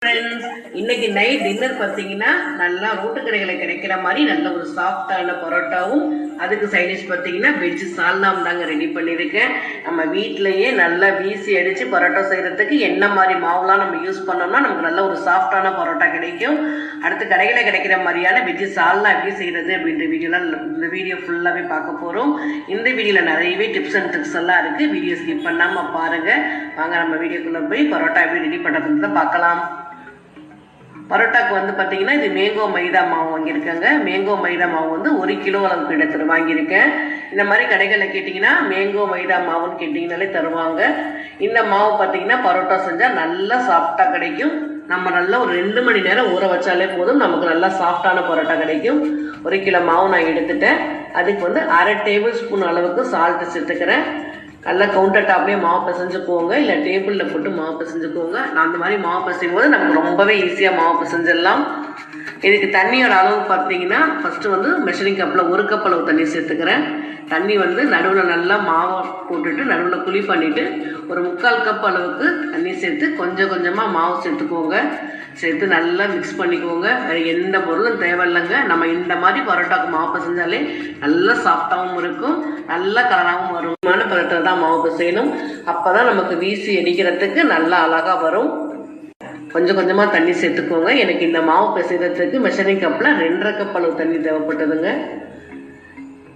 Friends, இன்னைக்கு night dinner பார்த்தீங்கன்னா நல்லா ரோட்டு கடைகளில் கிடைக்கிற மாதிரி நல்ல ஒரு சாஃப்டான பரோட்டாவும் அதுக்கு சைடிஷ் பார்த்தீங்கன்னா வெஜ் சால்னாவும் தாங்க ரெடி பண்ணியிருக்கேன். நம்ம வீட்டிலையே நல்லா வீசி அடித்து பரோட்டா செய்கிறதுக்கு என்ன மாதிரி மாவுலாம் நம்ம யூஸ் பண்ணோம்னா நமக்கு நல்ல ஒரு சாஃப்டான பரோட்டா கிடைக்கும். அடுத்து கடைகளில் கிடைக்கிற மாதிரியான வெஜ் சால்னா எப்படி செய்கிறது அப்படின்ற வீடியோலாம் இந்த வீடியோ ஃபுல்லாகவே பார்க்க போகிறோம். இந்த வீடியோவில் நிறையவே டிப்ஸ் அண்ட் ட்ரிக்ஸ் எல்லாம் இருக்குது. வீடியோ ஸ்கிப் பண்ணாமல் பாருங்கள். வாங்க நம்ம வீடியோக்குள்ளே போய் பரோட்டா எப்படி ரெடி பண்ணுறதுன்னு தான் பார்க்கலாம். பரோட்டாக்கு வந்து பார்த்தீங்கன்னா இது மேங்கோ மைதா மாவு வாங்கியிருக்கேங்க. மேங்கோ மைதா மாவு வந்து 1 கிலோ அளவுக்கு எடுத்துட்டு வாங்கியிருக்கேன். இந்த மாதிரி கடைகளில் கேட்டிங்கன்னா மேங்கோ மைதா மாவுன்னு கேட்டிங்கனாலே தருவாங்க. இந்த மாவு பார்த்தீங்கன்னா பரோட்டா செஞ்சால் நல்லா சாஃப்டாக கிடைக்கும். நம்ம நல்லா ஒரு 2 மணி நேரம் ஊற வச்சாலே போதும், நமக்கு நல்லா சாஃப்டான பரோட்டா கிடைக்கும். 1 கிலோ மாவு நான் எடுத்துட்டேன். அதுக்கு வந்து 1/2 டேபிள் ஸ்பூன் அளவுக்கு சால்ட்டு சேர்த்துக்கிறேன். நல்லா கவுண்டர் டாப்லேயே மாவு பிசைஞ்சுக்கோங்க, இல்லை டேபிளில் போட்டு மாவு பிசைஞ்சுக்கோங்க. நான் அந்த மாதிரி மாவு பிசையும் போது நமக்கு ரொம்பவே ஈஸியாக மாவு பிசைஞ்சிடலாம். இதுக்கு தண்ணியோட அளவு பார்த்தீங்கன்னா ஃபஸ்ட்டு வந்து மெஷரிங் கப்பில் 1 கப் அளவு தண்ணி சேர்த்துக்கிறேன். தண்ணி வந்து நடுவில் நல்லா மாவை போட்டுட்டு நடுவில் குழி பண்ணிவிட்டு ஒரு 3/4 கப் அளவுக்கு தண்ணி சேர்த்து கொஞ்சம் கொஞ்சமாக மாவு சேர்த்துக்கோங்க. சேர்த்து நல்லா மிக்ஸ் பண்ணிக்கோங்க. வேறு எந்த பொருளும் தேவையில்லைங்க. நம்ம இந்த மாதிரி பரோட்டாக்கு மாவு பிசைஞ்சாலே நல்லா சாஃப்டாகவும் இருக்கும், நல்ல கலராகவும் வரும். பதத்தில் தான் மாவு பிசையணும். அப்போ தான் நமக்கு வீசி அடிக்கிறதுக்கு நல்லா அழகாக வரும். கொஞ்சம் கொஞ்சமாக தண்ணி சேர்த்துக்கோங்க. எனக்கு இந்த மாவு பிசைறதுக்கு மெஷரிங் கப்பில் 2.5 கப் அளவு தண்ணி தேவைப்பட்டதுங்க.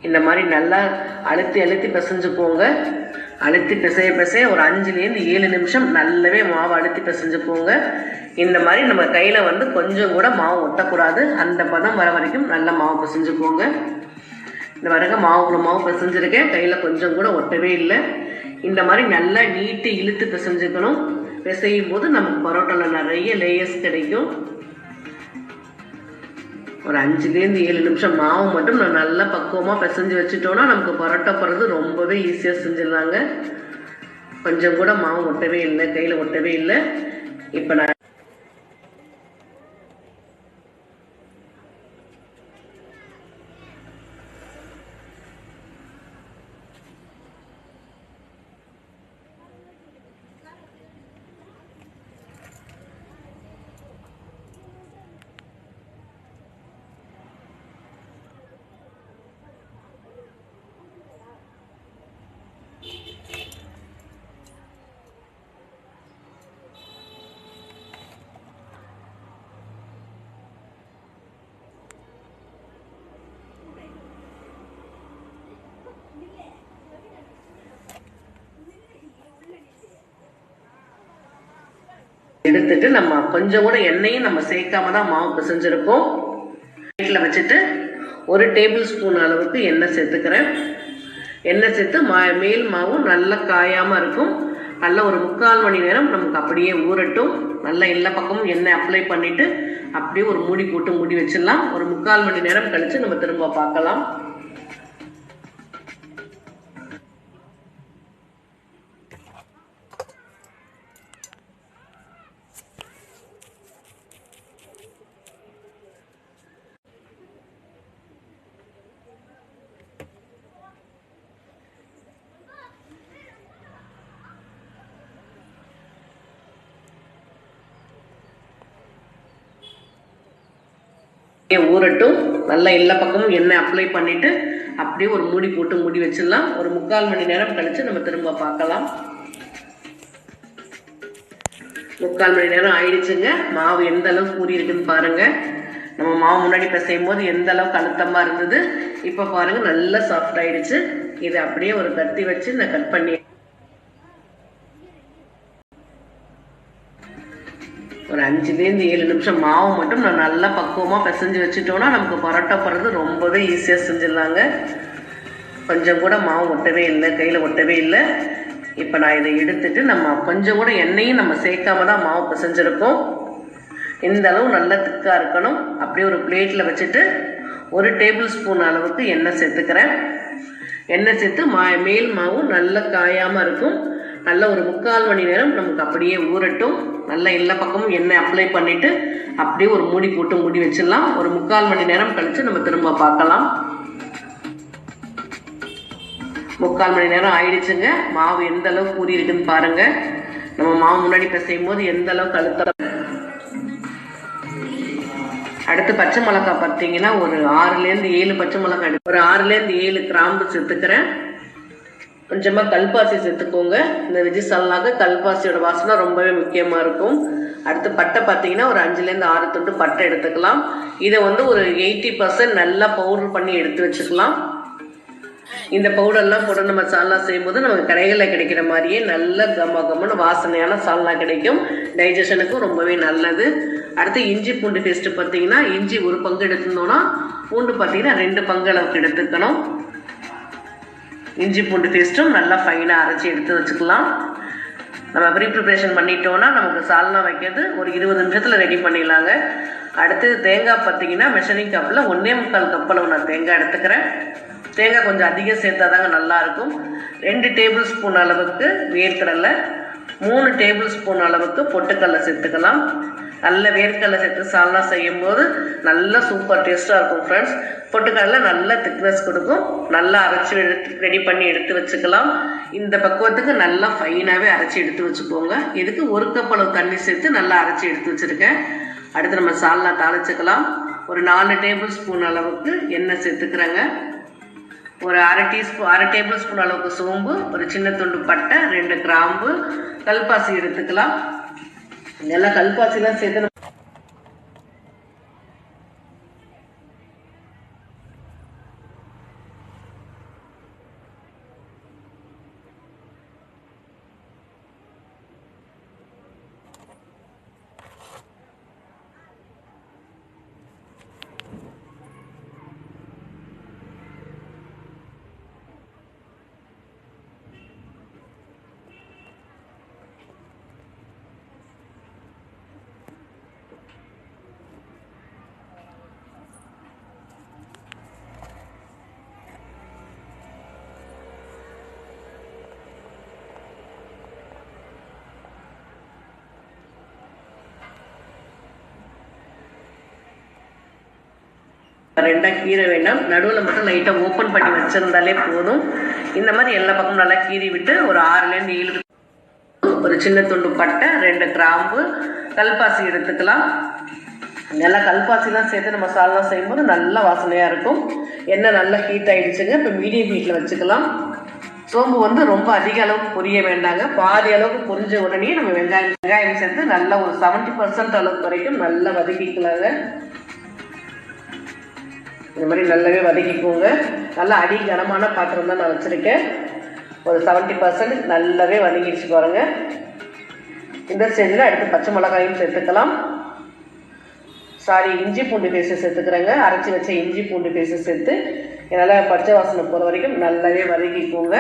இந்த மாதிரி நல்லா அழுத்தி பிசைஞ்சுக்கோங்க. அழுத்தி பிசைய ஒரு 5லேருந்து 7 நிமிஷம் நல்லாவே மாவு அழுத்தி பிசைஞ்சுக்கோங்க. இந்த மாதிரி நம்ம கையில் வந்து கொஞ்சம் கூட மாவு ஒட்டக்கூடாது. அந்த பதம் வர வரைக்கும் நல்லா மாவு பிசைஞ்சுக்கோங்க. இந்த வரைக்கும் மாவு பிசைஞ்சிருக்கேன். கையில் கொஞ்சம் கூட ஒட்டவே இல்லை. இந்த மாதிரி நல்லா நீட்டு இழுத்து பிசைஞ்சுக்கணும். பிசையும் போது நமக்கு பரோட்டாவில் நிறைய லேயர்ஸ் கிடைக்கும். ஒரு 5லேருந்து 7 நிமிஷம் மாவு மட்டும் நான் நல்லா பக்குவமாக பிசைஞ்சு வச்சுட்டோன்னா நமக்கு பரோட்டா போடுறது ரொம்பவே ஈஸியாக செஞ்சிடலாங்க. கொஞ்சம் கூட மாவு ஒட்டவே இல்லை, கையில் ஒட்டவே இல்லை. இப்போ நான் எடுத்துட்டு நம்ம கொஞ்சம் கூட எண்ணெயும் நம்ம சேர்க்காம தான் மாவு பிசைஞ்சிருக்கோம். வீட்டில் வச்சுட்டு 1 டேபிள் ஸ்பூன் அளவுக்கு எண்ணெய் சேர்த்துக்கிறேன். எண்ணெய் சேர்த்து மேல் மாவும் நல்லா காயாமல் இருக்கும். நல்லா ஒரு 3/4 மணி நேரம் நமக்கு அப்படியே ஊறட்டும். நல்லா எல்லா பக்கமும் எண்ணெய் அப்ளை பண்ணிவிட்டு அப்படியே ஒரு மூடி போட்டு மூடி வச்சிடலாம். ஒரு 3/4 மணி நேரம் கழித்து நம்ம திரும்ப பார்க்கலாம். ஊறட்டும். நல்லா எல்லா பக்கமும் எண்ணெய் அப்ளை பண்ணிட்டு அப்படியே ஒரு மூடி போட்டு மூடி வச்சிடலாம். ஒரு 3/4 மணி நேரம் கழிச்சு நம்ம திரும்ப பார்க்கலாம். 3/4 மணி நேரம் ஆயிடுச்சுங்க. மாவு எந்த அளவுக்கு ஊறி இருக்குன்னு பாருங்க. நம்ம மாவு முன்னாடி பிசையும் போது எந்த அளவுக்கு அழுத்தமா இருந்தது, இப்ப பாருங்க நல்லா சாஃப்ட் ஆயிடுச்சு. இதை அப்படியே ஒரு கத்தி வச்சு நான் கட் பண்ணி ஒரு 5லேருந்து 7 நிமிஷம் மாவு மட்டும் நான் நல்லா பக்குவமாக பிசைஞ்சு வச்சுட்டோன்னா நமக்கு பரோட்டா போடுறது ரொம்பவே ஈஸியாக செஞ்சிடலாங்க. கொஞ்சம் கூட மாவு ஒட்டவே இல்லை, கையில் ஒட்டவே இல்லை. இப்போ நான் இதை எடுத்துட்டு நம்ம கொஞ்சம் கூட எண்ணெயும் நம்ம சேர்க்காம தான் மாவு பிசைஞ்சிருக்கோம். இந்த அளவு நல்லா திக்காக இருக்கணும். அப்படியே ஒரு பிளேட்டில் வச்சுட்டு 1 டேபிள் ஸ்பூன் அளவுக்கு எண்ணெய் சேர்த்துக்கிறேன். எண்ணெய் சேர்த்து மேல் மாவும் நல்லா காயாமல் இருக்கும். நல்லா ஒரு 3/4 மணி நேரம் நமக்கு அப்படியே ஊறட்டும். நல்லா எல்லா பக்கமும் எண்ணெய் அப்ளை பண்ணிவிட்டு அப்படியே ஒரு மூடி போட்டு மூடி வச்சிடலாம். ஒரு 3/4 மணி நேரம் கழித்து நம்ம திரும்ப பார்க்கலாம். 3/4 மணி நேரம் ஆயிடுச்சுங்க. மாவு எந்த அளவுக்கு ஊறி இருக்குன்னு பாருங்கள். நம்ம மாவு முன்னாடி பிசையும் போது எந்த அளவுக்கு அழுத்தம் அடுத்து பச்சை மிளகாய் பார்த்தீங்கன்னா ஒரு 6லேருந்து 7 பச்சை மிளகாய், ஒரு 6லேருந்து 7 கிராம்பு சேர்த்துக்கிறேன். கொஞ்சமாக கல்பாசி சேர்த்துக்கோங்க. இந்த வெஜ்ஜு சால்னாக்கு கல்பாசியோட வாசனை ரொம்பவே முக்கியமாக இருக்கும். அடுத்து பட்டை பார்த்தீங்கன்னா ஒரு 5லேருந்து 6 துண்டு பட்டை எடுத்துக்கலாம். இதை வந்து ஒரு 80% நல்லா பவுடர் பண்ணி எடுத்து வச்சுக்கலாம். இந்த பவுடர்லாம் போட்டு நம்ம சால்னா செய்யும்போது நமக்கு கடைகளில் கிடைக்கிற மாதிரியே நல்ல கம்மன்னு வாசனையான சால்னா கிடைக்கும். டைஜஷனுக்கும் ரொம்பவே நல்லது. அடுத்து இஞ்சி பூண்டு பேஸ்ட்டு பார்த்தீங்கன்னா இஞ்சி 1 பங்கு எடுத்துருந்தோன்னா பூண்டு பார்த்தீங்கன்னா 2 பங்கு அளவுக்கு எடுத்துக்கணும். இஞ்சி பூண்டு பேஸ்ட்டும் நல்லா ஃபைனாக அரைச்சி எடுத்து வச்சுக்கலாம். நம்ம ப்ரிப்ரேஷன் பண்ணிட்டோன்னா நமக்கு சால்னா வைக்கிறது ஒரு 20 நிமிஷத்தில் ரெடி பண்ணிடலாங்க. அடுத்து தேங்காய் பார்த்தீங்கன்னா மெஷரிங் கப்பில் 1.25 கப் அளவு நான் தேங்காய் எடுத்துக்கிறேன். தேங்காய் கொஞ்சம் அதிகம் சேர்த்தா தாங்க நல்லாயிருக்கும். 2 டேபிள் ஸ்பூன் அளவுக்கு வேர்க்கடலை, 3 டேபிள் ஸ்பூன் அளவுக்கு பொட்டுக்கடலை சேர்த்துக்கலாம். நல்ல வேர்க்கடலை சேர்த்து சால்னா செய்யும்போது நல்லா சூப்பர் டேஸ்ட்டாக இருக்கும் ஃப்ரெண்ட்ஸ். பொட்டுக்கடலை நல்லா திக்னஸ் கொடுக்கும். நல்லா அரைச்சி ரெடி பண்ணி எடுத்து வச்சுக்கலாம். இந்த பக்குவத்துக்கு நல்லா ஃபைனாகவே அரைச்சி எடுத்து வச்சுக்கோங்க. இதுக்கு 1 கப் அளவு தண்ணி சேர்த்து நல்லா அரைச்சி எடுத்து வச்சுருக்கேன். அடுத்து நம்ம சால்னா தாளிச்சுக்கலாம். ஒரு 4 டேபிள் ஸ்பூன் அளவுக்கு எண்ணெய் சேர்த்துக்கிறேங்க. ஒரு அரை டேபிள் ஸ்பூன் அளவுக்கு சோம்பு, ஒரு சின்ன துண்டு பட்டை, 2 கிராம்பு, கல்பாசி எடுத்துக்கலாம். இதெல்லாம் கல்பாசிலாம் சேர்த்து ரெண்டாக கீரை வேண்டாம். நடுவில் மட்டும் லைட்டாக ஓப்பன் பண்ணி வச்சுருந்தாலே போதும். இந்த மாதிரி எல்லா பக்கமும் நல்லா கீறி விட்டு ஒரு 6லேருந்து 7 ஒரு சின்ன துண்டு பட்டை, 2 கிராம்பு, கல்பாசி எடுத்துக்கலாம். நல்லா கல்பாசிலாம் சேர்த்து நம்ம சால்னா செய்யும்போது நல்லா வாசனையாக இருக்கும். எண்ணெய் நல்லா ஹீட் ஆகிடுச்சுங்க. இப்போ மீடியம் ஹீட்டில் வச்சுக்கலாம். சோம்பு வந்து ரொம்ப அதிக அளவுக்கு பொரிய வேண்டாங்க. பாதி அளவுக்கு பொரிஞ்ச உடனே நம்ம வெங்காயம் சேர்த்து நல்லா ஒரு 70% அளவுக்கு வரைக்கும் நல்லா வதக்கிக்கலாங்க. இந்த மாதிரி நல்லாவே வதக்கிக்கோங்க. நல்லா அடி கனமான பாத்திரம் தான் நான் வச்சுருக்கேன். ஒரு 70% நல்லாவே வதங்கிடுச்சு பாருங்க. இந்த ஸ்டேஜில் அடுத்து பச்சை மிளகாயும் சேர்த்துக்கலாம். இஞ்சி பூண்டு பேஸ்ட்டு சேர்த்துக்கிறேங்க. அரைச்சி வச்ச இஞ்சி பூண்டு பேஸ்ட்டு சேர்த்து நல்லா பச்சை வாசனை போகிற வரைக்கும் நல்லாவே வதக்கிக்கோங்க.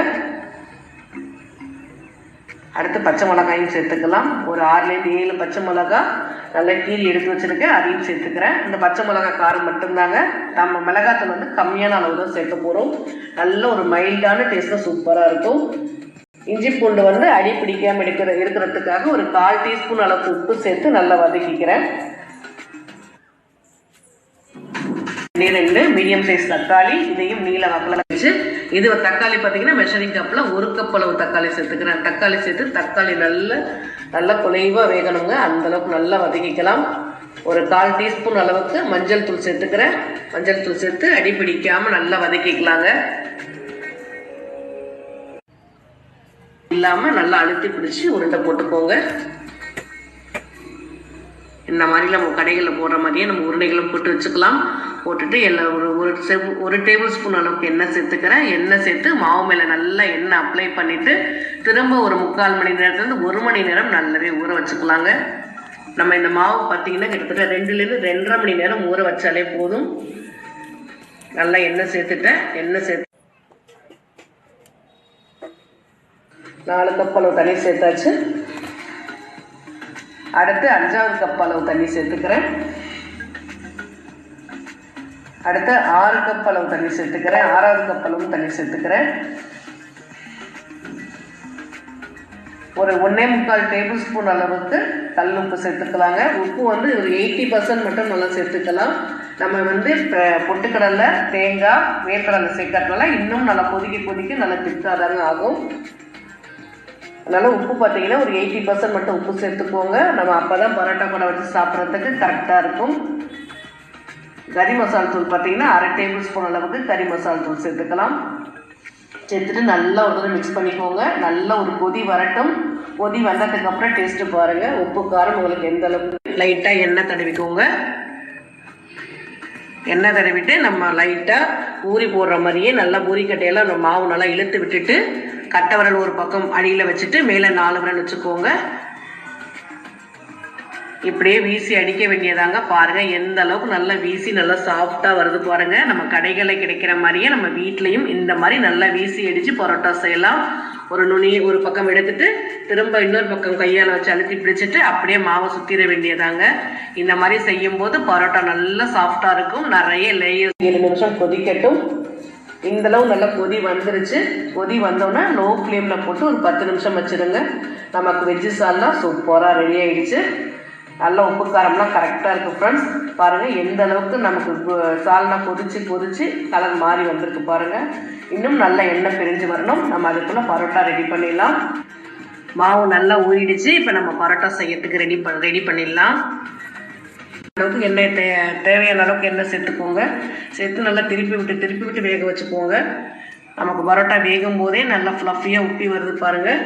அடுத்து பச்சை மிளகாயும் சேர்த்துக்கலாம். ஒரு 6லேருந்து 7 பச்சை மிளகாய் நல்லா கீரி எடுத்து வச்சுருக்கேன். அதையும் சேர்த்துக்கிறேன். இந்த பச்சை மிளகாய் காரம் மட்டும்தாங்க. நம்ம மிளகாத்தூள் வந்து கம்மியான அளவு தான் சேர்க்க போகிறோம். நல்ல ஒரு மைல்டான டேஸ்ட்டாக சூப்பராக இருக்கும். இஞ்சி பூண்டு வந்து அடி பிடிக்காமல் இருக்கிறதுக்காக ஒரு 1/4 டீஸ்பூன் அளவுக்கு உப்பு சேர்த்து நல்லா வதக்கிக்கிறேன். 2 மீடியம் சைஸ் தக்காளி, இதையும் நீல வாக்கில் வச்சு இது தக்காளி பார்த்தீங்கன்னா மெஷரிங் கப்பில் 1 கப் அளவு தக்காளி சேர்த்துக்கிறேன். தக்காளி சேர்த்து தக்காளி நல்லா குலைவாக வேகணுங்க. அந்தளவுக்கு நல்லா வதக்கிக்கலாம். ஒரு 1/4 டீஸ்பூன் அளவுக்கு மஞ்சள் தூள் சேர்த்துக்கிறேன். மஞ்சள் தூள் சேர்த்து அடி பிடிக்காமல் நல்லா வதக்கிக்கலாங்க. இல்லாமல் நல்லா அழுத்தி பிடிச்சி உருண்டை போட்டுக்கோங்க. இந்த மாதிரி நம்ம கடைகளில் போடுற மாதிரியே நம்ம உருண்டைகளும் போட்டு வச்சுக்கலாம். போட்டுட்டு ஒரு டேபிள் ஸ்பூன் அளவுக்கு எண்ணெய் சேர்த்துக்கிறேன். எண்ணெய் சேர்த்து மாவு மேலே நல்லா எண்ணெய் அப்ளை பண்ணிவிட்டு திரும்ப ஒரு 3/4 மணி நேரத்துலேருந்து 1 மணி நேரம் நல்லாவே ஊற வச்சுக்கலாங்க. நம்ம இந்த மாவு பார்த்தீங்கன்னா கிட்டத்தட்ட 2லேருந்து 2.5 மணி நேரம் ஊற வச்சாலே போதும். நல்லா எண்ணெய் சேர்த்துட்டேன். எண்ணெய் சேர்த்து 4 கப் அளவு தண்ணி சேர்த்தாச்சு. அடுத்து 5வது கப் அளவு தண்ணி சேர்த்துக்கிறேன். அடுத்து 6 கப் அளவு தண்ணி சேர்த்துக்கிறேன். 6வது கப் அளவு தண்ணி சேர்த்துக்கிறேன். ஒரு 1.25 டேபிள் ஸ்பூன் அளவுக்கு கல் உப்பு சேர்த்துக்கலாங்க. உப்பு வந்து ஒரு 80% மட்டும் நல்லா சேர்த்துக்கலாம். நம்ம வந்து பொட்டுக்கடலை, தேங்காய், வேர்க்கடலை சேர்க்கறதுனால இன்னும் நல்லா கொதிக்க நல்லா திக்காதாங்க ஆகும். அதனால் உப்பு பார்த்தீங்கன்னா ஒரு 80% மட்டும் உப்பு சேர்த்துக்கோங்க. நம்ம அப்போ தான் பரோட்டா கூட வச்சு சாப்பிட்றதுக்கு கரெக்டாக இருக்கும். கறி மசாலா தூள் பார்த்தீங்கன்னா 1/2 டேபிள் ஸ்பூன் அளவுக்கு கறி மசாலா தூள் சேர்த்துக்கலாம். சேர்த்துட்டு நல்லா ஒரு தடவை மிக்ஸ் பண்ணிக்கோங்க. நல்லா ஒரு கொதி வரட்டும். கொதி வந்ததுக்கப்புறம் டேஸ்ட்டு பாருங்கள். உப்பு காரம் உங்களுக்கு எந்த அளவுக்கு. லைட்டாக எண்ணெய் தடவிக்கோங்க. எண்ணெய் தடவிட்டு நம்ம லைட்டாக பூரி போடுற மாதிரியே நல்லா பூரிக்கட்டையெல்லாம் நம்ம மாவு நல்லா இழுத்து விட்டுட்டு கட்டை விரல் ஒரு பக்கம் அடியில் வச்சுட்டு மேலே 4 விரல் வச்சுக்கோங்க. இப்படியே வீசி அடிக்க வேண்டியதாங்க. பாருங்கள் எந்த அளவுக்கு நல்லா வீசி நல்லா சாஃப்டாக வருது பாருங்கள். நம்ம கடைகளில் கிடைக்கிற மாதிரியே நம்ம வீட்லேயும் இந்த மாதிரி நல்லா வீசி அடித்து பரோட்டா செய்யலாம். ஒரு நுனி ஒரு பக்கம் எடுத்துட்டு திரும்ப இன்னொரு பக்கம் கையால் வச்சு அழுத்தி பிடிச்சிட்டு அப்படியே மாவை சுற்றிட வேண்டியதாங்க. இந்த மாதிரி செய்யும்போது பரோட்டா நல்லா சாஃப்டாக இருக்கும். நிறைய லேயர்ஸ். 7 நிமிஷம் கொதிக்கட்டும். இந்தளவு நல்லா கொதி வந்துருச்சு. கொதி வந்தோன்னா லோ ஃப்ளேமில் போட்டு ஒரு 10 நிமிஷம் வச்சுருங்க. நமக்கு வெஜ்ஜு சால்னா சூப்பராக ரெடி ஆகிடுச்சு. நல்லா உப்பு காரம்லாம் கரெக்டாக இருக்குது ஃப்ரெண்ட்ஸ். பாருங்கள் எந்த அளவுக்கு நமக்கு சால்னா கொதிச்சு கலர் மாறி வந்திருக்கு பாருங்கள். இன்னும் நல்லா எண்ணெய் பிரிஞ்சு வரணும். நம்ம அதுக்குள்ளே பரோட்டா ரெடி பண்ணிடலாம். மாவு நல்லா ஊறிடுச்சு. இப்போ நம்ம பரோட்டா செய்யறதுக்கு ரெடி பண்ணிடலாம். அளவுக்கு எண்ணெய் தேவையான அளவுக்கு எண்ணெய் சேர்த்துக்கோங்க. சேர்த்து நல்லா திருப்பி விட்டு வேக வச்சுக்கோங்க. நமக்கு பரோட்டா வேகும் போதே நல்லா ஃப்ளஃபியாக உப்பி வருது பாருங்கள்.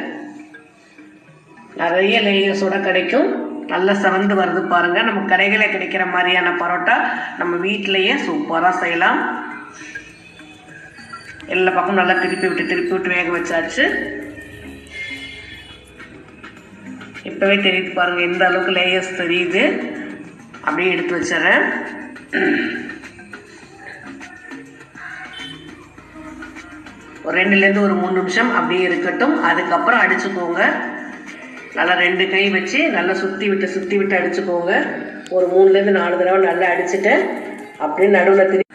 நிறைய லேயர்ஸோட கிடைக்கும். நல்லா செவந்து வருது பாருங்கள். நம்ம கடைகளில் கிடைக்கிற மாதிரியான பரோட்டா நம்ம வீட்டிலையே சூப்பராக செய்யலாம். எல்லா பக்கம் நல்லா திருப்பி விட்டு வேக வச்சாச்சு. இப்போவே தெரியுது பாருங்கள் எந்த அளவுக்கு லேயர்ஸ் தெரியுது. அப்படியே எடுத்து வச்சிடறேன். ஒரு 2லேருந்து ஒரு 3 நிமிஷம் அப்படியே இருக்கட்டும். அதுக்கப்புறம் அடிச்சுக்கோங்க. நல்லா 2 கை வச்சு நல்லா சுற்றி விட்டு அடிச்சுக்கோங்க. ஒரு 3லேருந்து 4 தடவை நல்லா அடிச்சுட்டு அப்படியே நடுவில்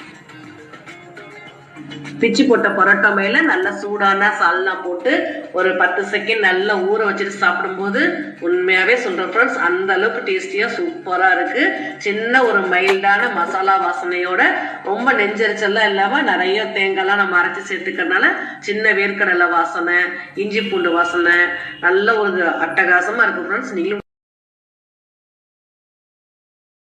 பிச்சு போட்ட பரோட்டா மேலே நல்லா சூடான சால்னா போட்டு ஒரு 10 செகண்ட் நல்லா ஊற வச்சுட்டு சாப்பிடும்போது உண்மையாகவே சொல்கிறேன் ஃப்ரெண்ட்ஸ், அந்த அளவுக்கு டேஸ்டியாக சூப்பராக இருக்குது. சின்ன ஒரு மைல்டான மசாலா வாசனையோட ரொம்ப நெஞ்சரிச்சல்லாம் இல்லாமல் நிறைய தேங்காய்லாம் நம்ம அரைச்சி சேர்த்துக்கிறதுனால சின்ன வேர்க்கடலை வாசனை, இஞ்சி பூண்டு வாசனை நல்ல ஒரு அட்டகாசமாக இருக்குது ஃப்ரெண்ட்ஸ். நீங்களும்